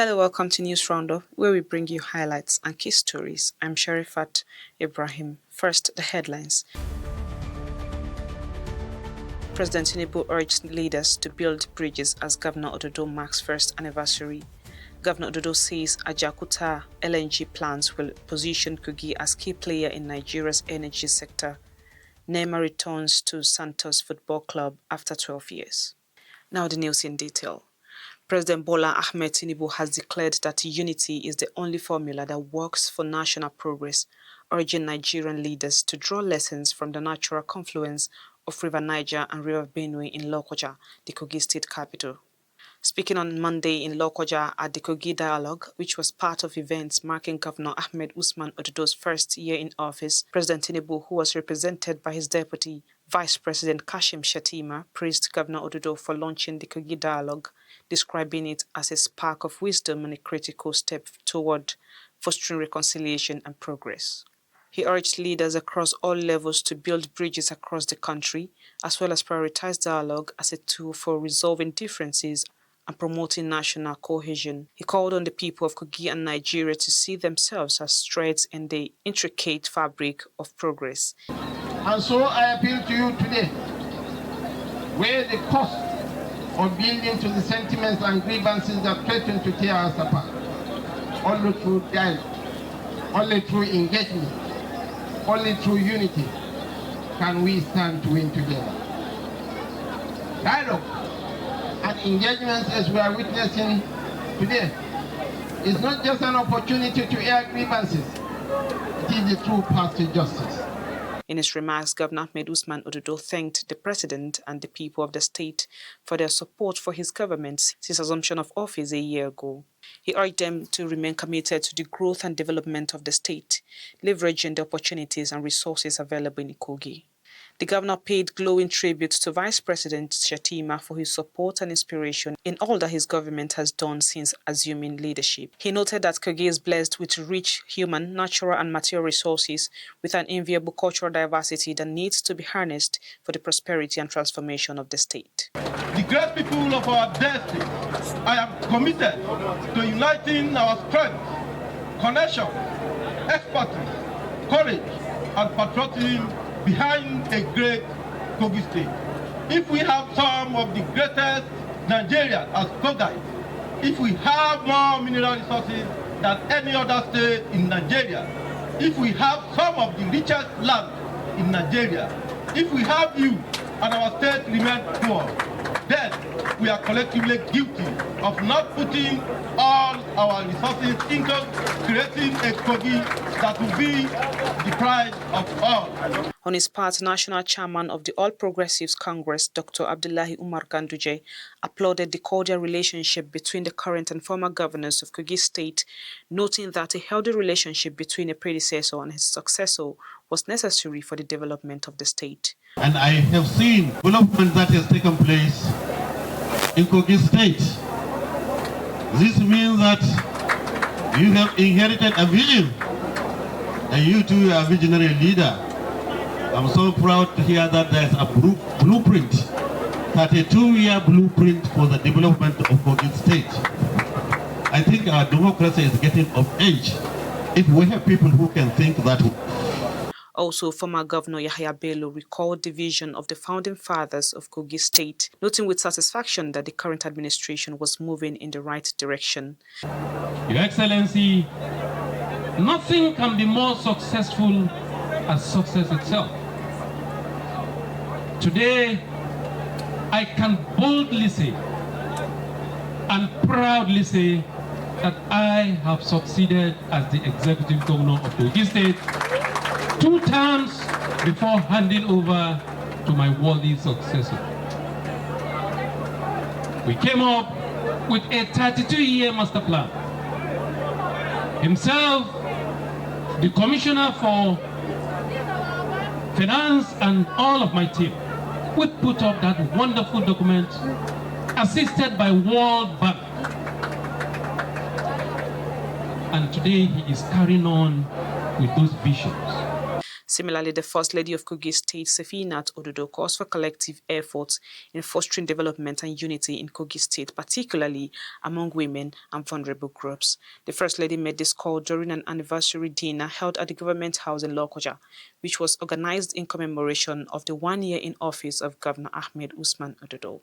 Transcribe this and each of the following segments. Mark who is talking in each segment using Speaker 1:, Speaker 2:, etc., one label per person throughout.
Speaker 1: Hello, welcome to News Roundup, where we bring you highlights and key stories. I'm Sharifat Ibrahim. First, the headlines. President Tinubu urged leaders to build bridges as Governor Ododo marks first anniversary. Governor Ododo says Ajakuta LNG plants will position Kogi as key player in Nigeria's energy sector. Neymar returns to Santos Football Club after 12 years. Now the news in detail. President Bola Ahmed Tinubu has declared that unity is the only formula that works for national progress, urging Nigerian leaders to draw lessons from the natural confluence of River Niger and River Benue in Lokoja, the Kogi state capital. Speaking on Monday in Lokoja at the Kogi Dialogue, which was part of events marking Governor Ahmed Usman Ododo's first year in office, President Tinubu, who was represented by his deputy, Vice President Kashim Shettima, praised Governor Ododo for launching the Kogi Dialogue, describing it as a spark of wisdom and a critical step toward fostering reconciliation and progress. He urged leaders across all levels to build bridges across the country, as well as prioritize dialogue as a tool for resolving differences and promoting national cohesion. He called on the people of Kogi and Nigeria to see themselves as threads in the intricate fabric of progress.
Speaker 2: And so I appeal to you today, where the cost of building to the sentiments and grievances that threaten to tear us apart, only through dialogue, only through engagement, only through unity can we stand to win together. Dialogue and engagements, as we are witnessing today, is not just an opportunity to air grievances, it is the true path to justice.
Speaker 1: In his remarks, Governor Ahmed Usman Ododo thanked the President and the people of the state for their support for his government since assumption of office a year ago. He urged them to remain committed to the growth and development of the state, leveraging the opportunities and resources available in Kogi. The governor paid glowing tribute to Vice President Shettima for his support and inspiration in all that his government has done since assuming leadership. He noted that Kogi is blessed with rich human, natural and material resources with an enviable cultural diversity that needs to be harnessed for the prosperity and transformation of the state.
Speaker 3: The great people of our destiny, I am committed to uniting our strength, connection, expertise, courage and patriotism behind a great Kogi state. If we have some of the greatest Nigerians as Kogi, if we have more mineral resources than any other state in Nigeria, if we have some of the richest land in Nigeria, if we have you and our state remains poor, then we are collectively guilty of not putting all our resources into creating a Kogi that will be the pride of all.
Speaker 1: On his part, National Chairman of the All Progressives Congress, Dr. Abdullahi Umar Ganduje, applauded the cordial relationship between the current and former governors of Kogi State, noting that a healthy relationship between a predecessor and his successor was necessary for the development of the state.
Speaker 4: And I have seen development that has taken place in Kogi State. This means that you have inherited a vision, and you too are a visionary leader. I'm so proud to hear that there's a blueprint, 32-year blueprint for the development of Kogi State. I think our democracy is getting of age if we have people who can think that way.
Speaker 1: Also, former Governor Yahya Bello recalled the vision of the founding fathers of Kogi State, noting with satisfaction that the current administration was moving in the right direction.
Speaker 5: Your Excellency, nothing can be more successful as success itself. Today, I can boldly say and proudly say that I have succeeded as the Executive Governor of Kogi State 2 terms before handing over to my worthy successor. We came up with a 32-year master plan. Himself, the Commissioner for Finance and all of my team, we put up that wonderful document assisted by World Bank. And today he is carrying on with those visions.
Speaker 1: Similarly, the First Lady of Kogi State, Sefinat Ododo, calls for collective efforts in fostering development and unity in Kogi State, particularly among women and vulnerable groups. The First Lady made this call during an anniversary dinner held at the Government House in Lokoja, which was organized in commemoration of the 1 year in office of Governor Ahmed Usman Ododo.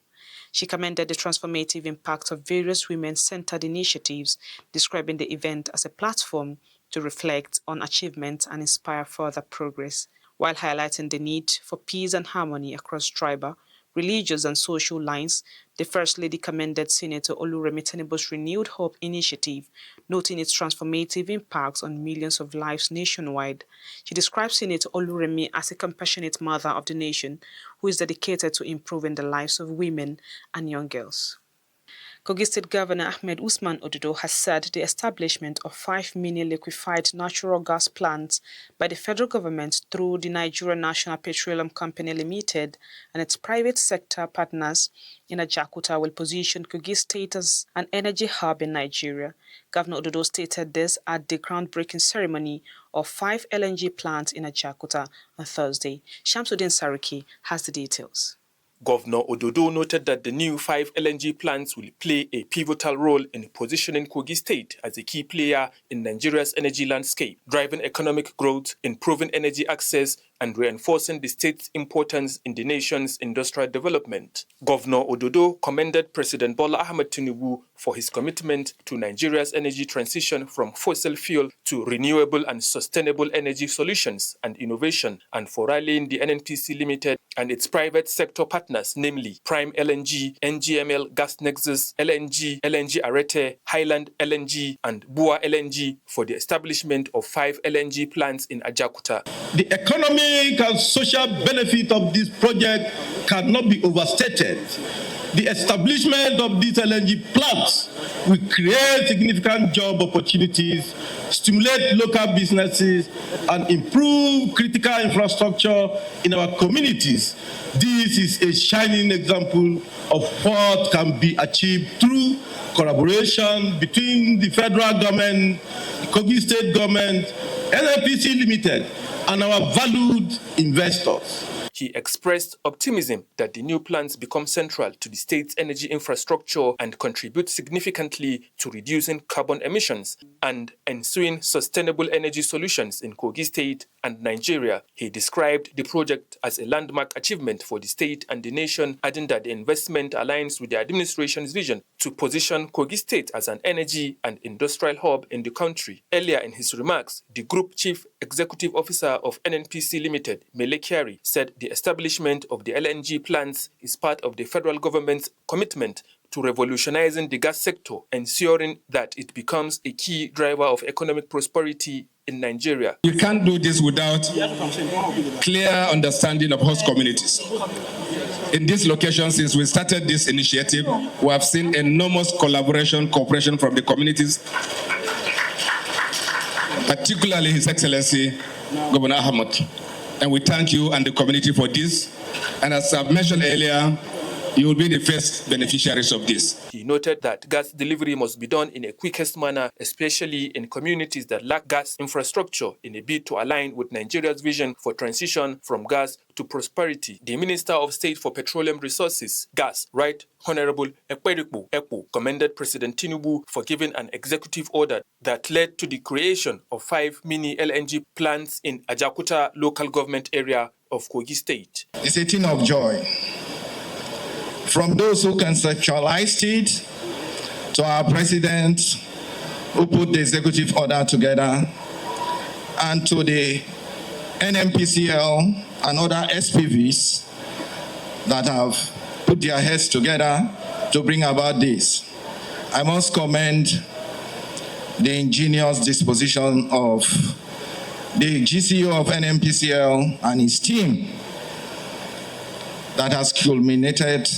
Speaker 1: She commended the transformative impact of various women-centered initiatives, describing the event as a platform to reflect on achievements and inspire further progress, while highlighting the need for peace and harmony across tribal, religious and social lines. The First Lady commended Senator Oluremi Tinubu's Renewed Hope initiative, noting its transformative impacts on millions of lives nationwide. She described Senator Oluremi as a compassionate mother of the nation who is dedicated to improving the lives of women and young girls. Kogi State Governor Ahmed Usman Ododo has said the establishment of 5 mini liquefied natural gas plants by the federal government through the Nigeria National Petroleum Company Limited and its private sector partners in Ajakuta will position Kogi State as an energy hub in Nigeria. Governor Ododo stated this at the groundbreaking ceremony of 5 LNG plants in Ajakuta on Thursday. Shamsuddin Sariki has the details.
Speaker 6: Governor Ododo noted that the new 5 LNG plants will play a pivotal role in positioning Kogi State as a key player in Nigeria's energy landscape, driving economic growth, improving energy access, and reinforcing the state's importance in the nation's industrial development. Governor Ododo commended President Bola Ahmed Tinubu for his commitment to Nigeria's energy transition from fossil fuel to renewable and sustainable energy solutions and innovation, and for rallying the NNPC Limited and its private sector partners, namely Prime LNG, NGML Gas Nexus, LNG, LNG Arete, Highland LNG, and Bua LNG for the establishment of 5 LNG plants in Ajakuta.
Speaker 3: The economic and social benefit of this project cannot be overstated. The establishment of these LNG plants will create significant job opportunities, stimulate local businesses, and improve critical infrastructure in our communities. This is a shining example of what can be achieved through collaboration between the federal government, the Kogi State government, NNPC Limited, and our valued investors.
Speaker 6: He expressed optimism that the new plants become central to the state's energy infrastructure and contribute significantly to reducing carbon emissions and ensuing sustainable energy solutions in Kogi State and Nigeria. He described the project as a landmark achievement for the state and the nation, adding that the investment aligns with the administration's vision to position Kogi State as an energy and industrial hub in the country. Earlier in his remarks, the Group Chief Executive Officer of NNPC Limited, Mele Kyari, said the establishment of the LNG plants is part of the federal government's commitment to revolutionizing the gas sector, ensuring that it becomes a key driver of economic prosperity in Nigeria.
Speaker 7: You can't do this without clear understanding of host communities. In this location, since we started this initiative, we have seen enormous cooperation from the communities, particularly His Excellency Governor Ahmed. And we thank you and the community for this. And as I've mentioned earlier, you will be the first beneficiaries of this.
Speaker 6: He noted that gas delivery must be done in a quickest manner, especially in communities that lack gas infrastructure, in a bid to align with Nigeria's vision for transition from gas to prosperity. The Minister of State for Petroleum Resources, Gas, Right Honorable Ekpo, commended President Tinubu for giving an executive order that led to the creation of 5 mini LNG plants in Ajakuta local government area of Kogi State.
Speaker 8: It's a thing of joy. From those who conceptualized it, to our president who put the executive order together, and to the NMPCL and other SPVs that have put their heads together to bring about this. I must commend the ingenious disposition of the GCO of NMPCL and his team that has culminated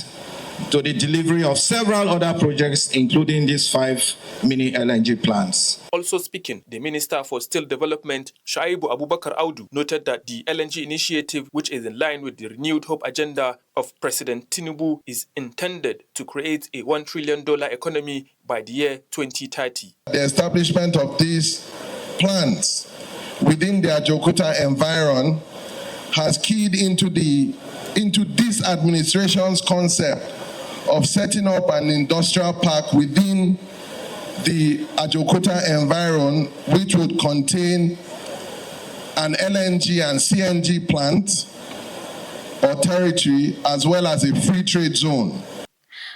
Speaker 8: to the delivery of several other projects, including these 5 mini LNG plants.
Speaker 6: Also speaking, the Minister for Steel Development, Shaibu Abubakar Audu, noted that the LNG initiative, which is in line with the Renewed Hope agenda of President Tinubu, is intended to create a $1 trillion economy by the year 2030.
Speaker 9: The establishment of these plants within the Ajaokuta environ has keyed into this administration's concept of setting up an industrial park within the Ajaokuta environ, which would contain an LNG and CNG plant or territory, as well as a free trade zone.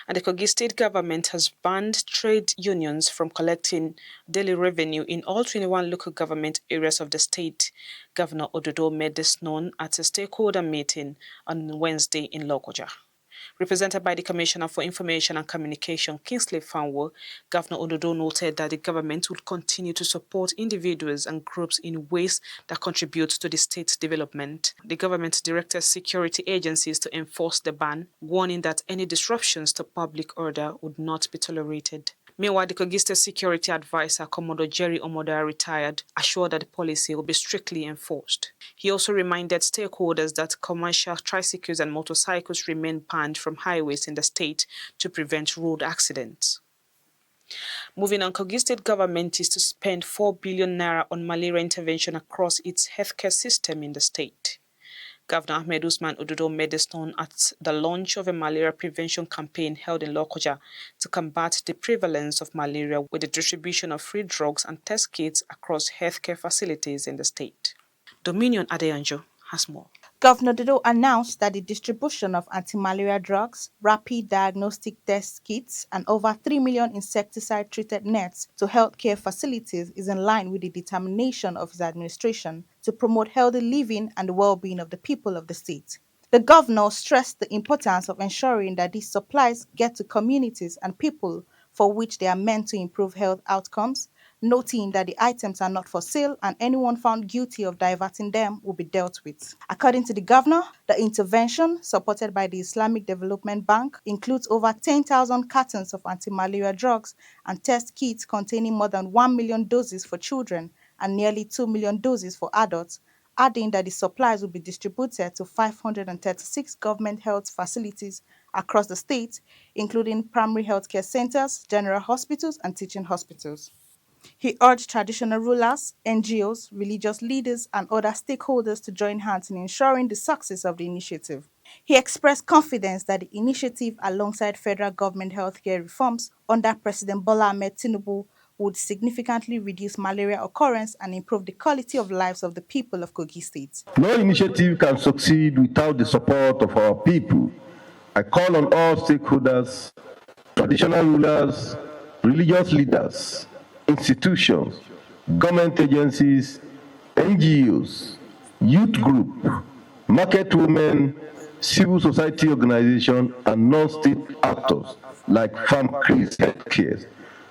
Speaker 1: And the Kogi state government has banned trade unions from collecting daily revenue in all 21 local government areas of the state. Governor Ododo made this known at a stakeholder meeting on Wednesday in Lokoja. Represented by the Commissioner for Information and Communication, Kingsley Fanwo, Governor Ododo noted that the government would continue to support individuals and groups in ways that contribute to the state's development. The government directed security agencies to enforce the ban, warning that any disruptions to public order would not be tolerated. Meanwhile, the Kogi State Security Advisor, Commodore Jerry Omoda, retired, assured that the policy will be strictly enforced. He also reminded stakeholders that commercial tricycles and motorcycles remain banned from highways in the state to prevent road accidents. Moving on, Kogi State government is to spend 4 billion naira on malaria intervention across its healthcare system in the state. Governor Ahmed Usman Ododo made this known at the launch of a malaria prevention campaign held in Lokoja to combat the prevalence of malaria with the distribution of free drugs and test kits across healthcare facilities in the state. Dominion Adeyanjo has more.
Speaker 10: Governor Dodo announced that the distribution of anti-malaria drugs, rapid diagnostic test kits, and over 3 million insecticide-treated nets to healthcare facilities is in line with the determination of his administration to promote healthy living and the well-being of the people of the state. The governor stressed the importance of ensuring that these supplies get to communities and people for which they are meant to improve health outcomes, noting that the items are not for sale and anyone found guilty of diverting them will be dealt with. According to the governor, the intervention, supported by the Islamic Development Bank, includes over 10,000 cartons of anti-malaria drugs and test kits containing more than 1 million doses for children and nearly 2 million doses for adults, adding that the supplies will be distributed to 536 government health facilities across the state, including primary healthcare centers, general hospitals, and teaching hospitals. He urged traditional rulers, NGOs, religious leaders, and other stakeholders to join hands in ensuring the success of the initiative. He expressed confidence that the initiative, alongside federal government healthcare reforms under President Bola Ahmed Tinubu, would significantly reduce malaria occurrence and improve the quality of lives of the people of Kogi State.
Speaker 11: No initiative can succeed without the support of our people. I call on all stakeholders, traditional rulers, religious leaders, institutions, government agencies, NGOs, youth group, market women, civil society organizations, and non-state actors like Farmcris Healthcare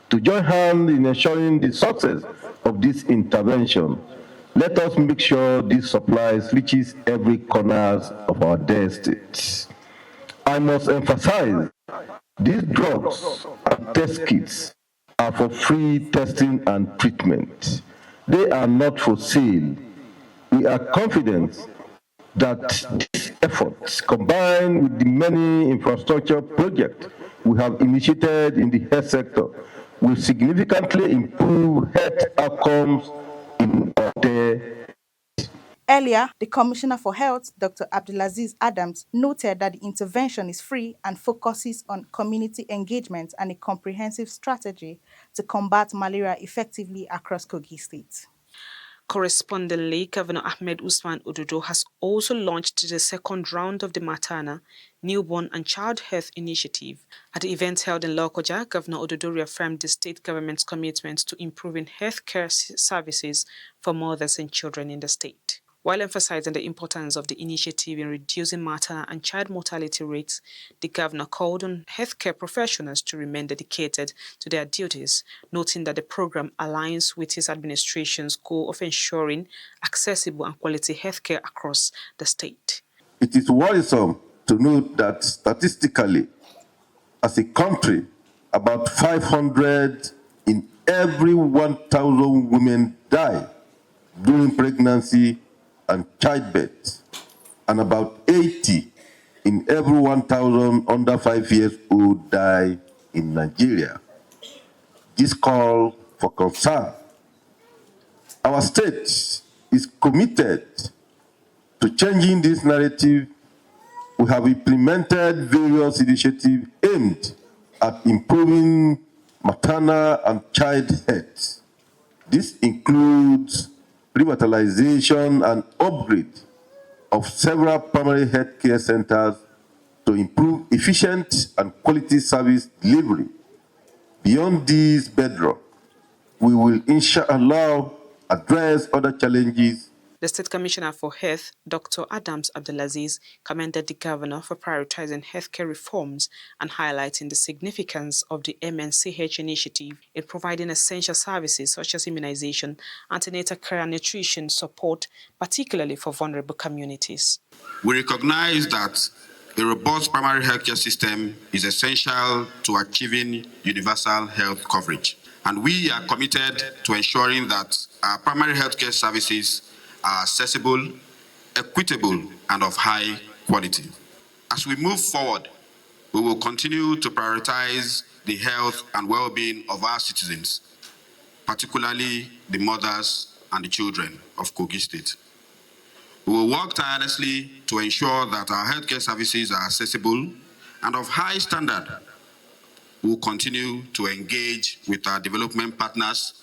Speaker 11: to join hands in ensuring the success of this intervention. Let us make sure this supplies reaches every corner of our dear states. I must emphasize, these drugs and test kits are for free testing and treatment. They are not for sale. We are confident that these efforts, combined with the many infrastructure projects we have initiated in the health sector, will significantly improve health outcomes in our day.
Speaker 10: Earlier, the Commissioner for Health, Dr. Abdulaziz Adams, noted that the intervention is free and focuses on community engagement and a comprehensive strategy to combat malaria effectively across Kogi State.
Speaker 1: Correspondingly, Governor Ahmed Usman Ododo has also launched the second round of the Matana, Newborn and Child Health Initiative. At the event held in Lokoja, Governor Ododo reaffirmed the state government's commitment to improving healthcare services for mothers and children in the state. While emphasizing the importance of the initiative in reducing maternal and child mortality rates, the governor called on healthcare professionals to remain dedicated to their duties, noting that the program aligns with his administration's goal of ensuring accessible and quality healthcare across the state.
Speaker 11: It is worrisome to note that statistically, as a country, about 500 in every 1,000 women die during pregnancy and childbirth, and about 80 in every 1,000 under 5 years old die in Nigeria. This call for concern. Our state is committed to changing this narrative. We have implemented various initiatives aimed at improving maternal and child health. This includes revitalization and upgrade of several primary health care centers to improve efficient and quality service delivery. Beyond this bedrock, we will inshallah address other challenges.
Speaker 1: The State Commissioner for Health, Dr. Adams Abdulaziz, commended the governor for prioritizing healthcare reforms and highlighting the significance of the MNCH initiative in providing essential services such as immunization, antenatal care and nutrition support, particularly for vulnerable communities.
Speaker 12: We recognize that a robust primary healthcare system is essential to achieving universal health coverage. And we are committed to ensuring that our primary healthcare services are accessible, equitable, and of high quality. As we move forward, we will continue to prioritize the health and well-being of our citizens, particularly the mothers and the children of Kogi State. We will work tirelessly to ensure that our healthcare services are accessible and of high standard. We will continue to engage with our development partners,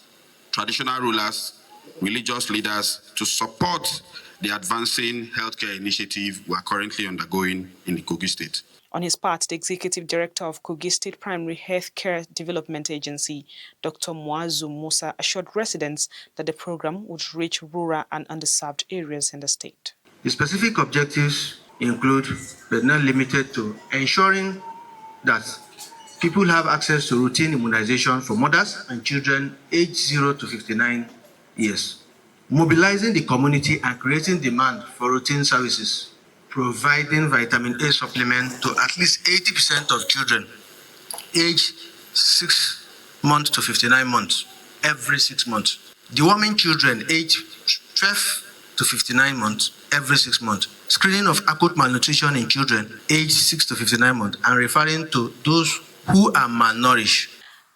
Speaker 12: traditional rulers, religious leaders to support the advancing healthcare initiative we are currently undergoing in the Kogi State.
Speaker 1: On his part, the Executive Director of Kogi State Primary Health Care Development Agency, Dr. Muazu Musa, assured residents that the program would reach rural and underserved areas in the state.
Speaker 13: The specific objectives include, but not limited to, ensuring that people have access to routine immunization for mothers and children aged 0 to 59 years, mobilizing the community and creating demand for routine services, providing vitamin A supplement to at least 80% of children aged 6 months to 59 months every 6 months, deworming children aged 12 to 59 months every 6 months, screening of acute malnutrition in children aged 6 to 59 months, and referring to those who are malnourished.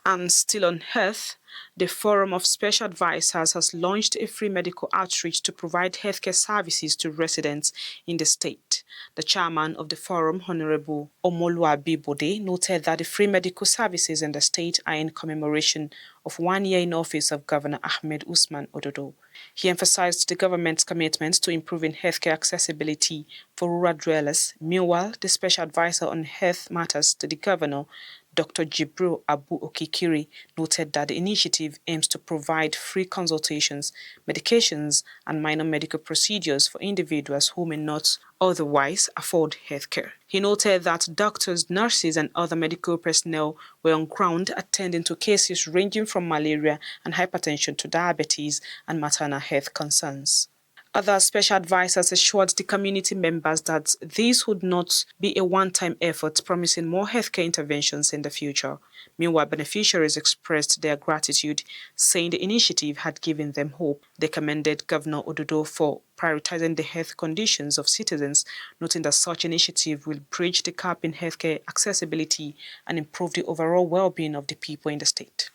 Speaker 1: And still on health, the Forum of Special Advisors has launched a free medical outreach to provide healthcare services to residents in the state. The chairman of the forum, Honorable Omoluabi Bode, noted that the free medical services in the state are in commemoration of 1 year in office of Governor Ahmed Usman Ododo. He emphasized the government's commitment to improving healthcare accessibility for rural dwellers. Meanwhile, the special advisor on health matters to the governor, Dr. Jibril Abu Okikiri, noted that the initiative aims to provide free consultations, medications, and minor medical procedures for individuals who may not otherwise afford healthcare. He noted that doctors, nurses, and other medical personnel were on ground attending to cases ranging from malaria and hypertension to diabetes and maternal health concerns. Other special advisors assured the community members that this would not be a one-time effort, promising more healthcare interventions in the future. Meanwhile, beneficiaries expressed their gratitude, saying the initiative had given them hope. They commended Governor Ododo for prioritizing the health conditions of citizens, noting that such initiative will bridge the gap in healthcare accessibility and improve the overall well-being of the people in the state.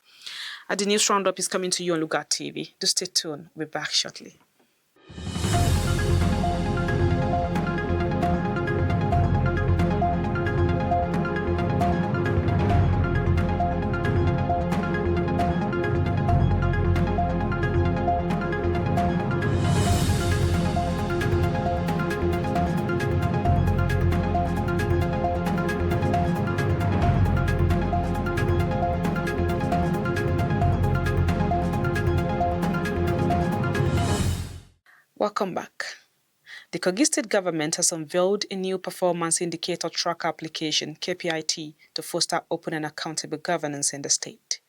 Speaker 1: The news roundup is coming to you on Lugard TV. Do stay tuned. We'll be back shortly. Welcome back. The Kogi State government has unveiled a new performance indicator tracker application, KPIT, to foster open and accountable governance in the state.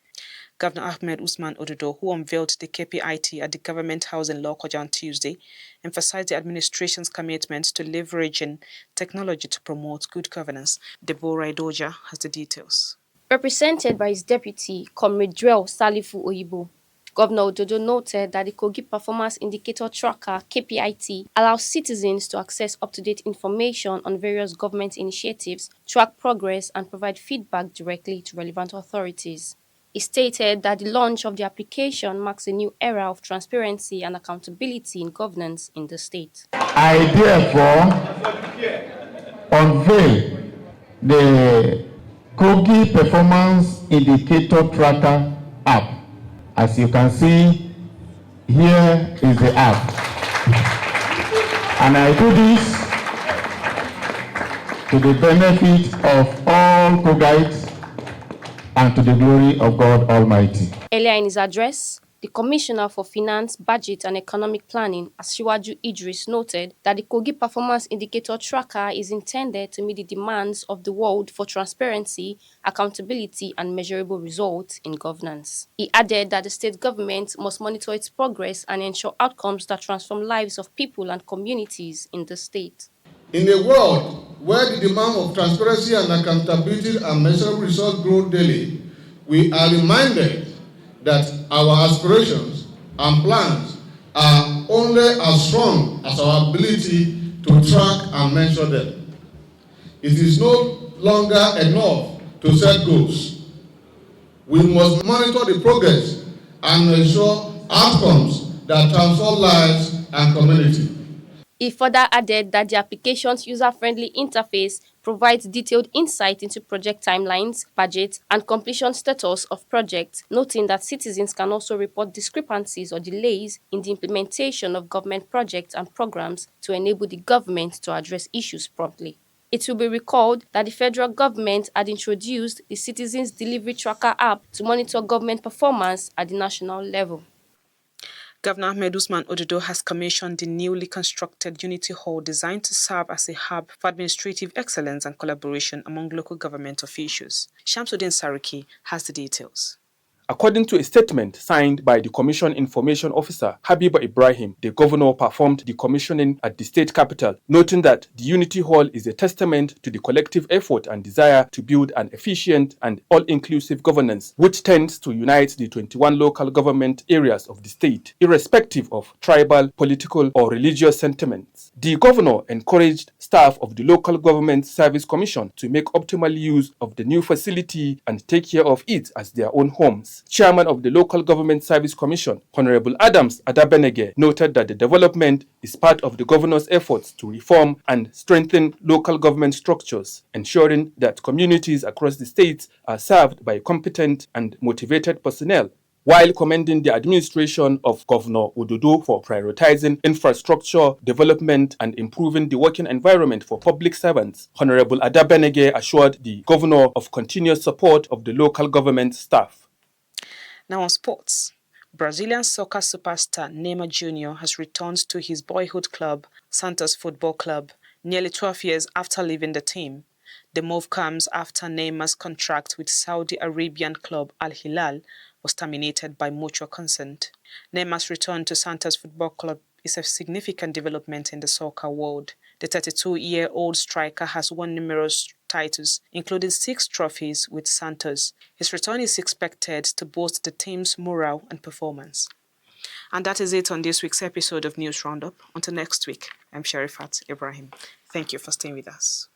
Speaker 1: Governor Ahmed Usman Ododo, who unveiled the KPIT at the Government House in Lugard on Tuesday, emphasized the administration's commitment to leveraging technology to promote good governance. Deborah Idoja has the details.
Speaker 14: Represented by his deputy, Comrade Drell Salifu Oyibo, Governor Ododo noted that the Kogi Performance Indicator Tracker, KPIT, allows citizens to access up-to-date information on various government initiatives, track progress, and provide feedback directly to relevant authorities. He stated that the launch of the application marks a new era of transparency and accountability in governance in the state.
Speaker 15: I therefore unveil the Kogi Performance Indicator Tracker app. As you can see, here is the app. And I do this to the benefit of all Kogites and to the glory of God Almighty.
Speaker 14: Earlier in his address, the Commissioner for Finance, Budget and Economic Planning, Asiwaju Idris, noted that the Kogi Performance Indicator Tracker is intended to meet the demands of the world for transparency, accountability and measurable results in governance. He added that the state government must monitor its progress and ensure outcomes that transform lives of people and communities in the state.
Speaker 9: In a world where the demand of transparency and accountability and measurable results grow daily, we are reminded that our aspirations and plans are only as strong as our ability to track and measure them. It is no longer enough to set goals. We must monitor the progress and ensure outcomes that transform lives and community.
Speaker 14: He further added that the application's user-friendly interface provides detailed insight into project timelines, budget, and completion status of projects, noting that citizens can also report discrepancies or delays in the implementation of government projects and programs to enable the government to address issues promptly. It will be recalled that the federal government had introduced the Citizens Delivery Tracker app to monitor government performance at the national level.
Speaker 1: Governor Ahmed Usman Ododo has commissioned the newly constructed Unity Hall designed to serve as a hub for administrative excellence and collaboration among local government officials. Shamsuddin Sariki has the details.
Speaker 6: According to a statement signed by the Commission Information Officer, Habiba Ibrahim, the governor performed the commissioning at the state capital, noting that the Unity Hall is a testament to the collective effort and desire to build an efficient and all-inclusive governance, which tends to unite the 21 local government areas of the state, irrespective of tribal, political, or religious sentiments. The governor encouraged staff of the Local Government Service Commission to make optimal use of the new facility and take care of it as their own homes. Chairman of the Local Government Service Commission, Honorable Adams Adabenege, noted that the development is part of the governor's efforts to reform and strengthen local government structures, ensuring that communities across the state are served by competent and motivated personnel. While commending the administration of Governor Ododo for prioritizing infrastructure development and improving the working environment for public servants, Honorable Adabenege assured the governor of continuous support of the local government staff.
Speaker 1: Now on sports. Brazilian soccer superstar Neymar Jr. has returned to his boyhood club, Santos Football Club, nearly 12 years after leaving the team. The move comes after Neymar's contract with Saudi Arabian club Al Hilal was terminated by mutual consent. Neymar's return to Santos Football Club is a significant development in the soccer world. The 32-year-old striker has won numerous titles, including 6 trophies with Santos. His return is expected to boost the team's morale and performance. And that is it on this week's episode of News Roundup. Until next week, I'm Sharifat Ibrahim. Thank you for staying with us.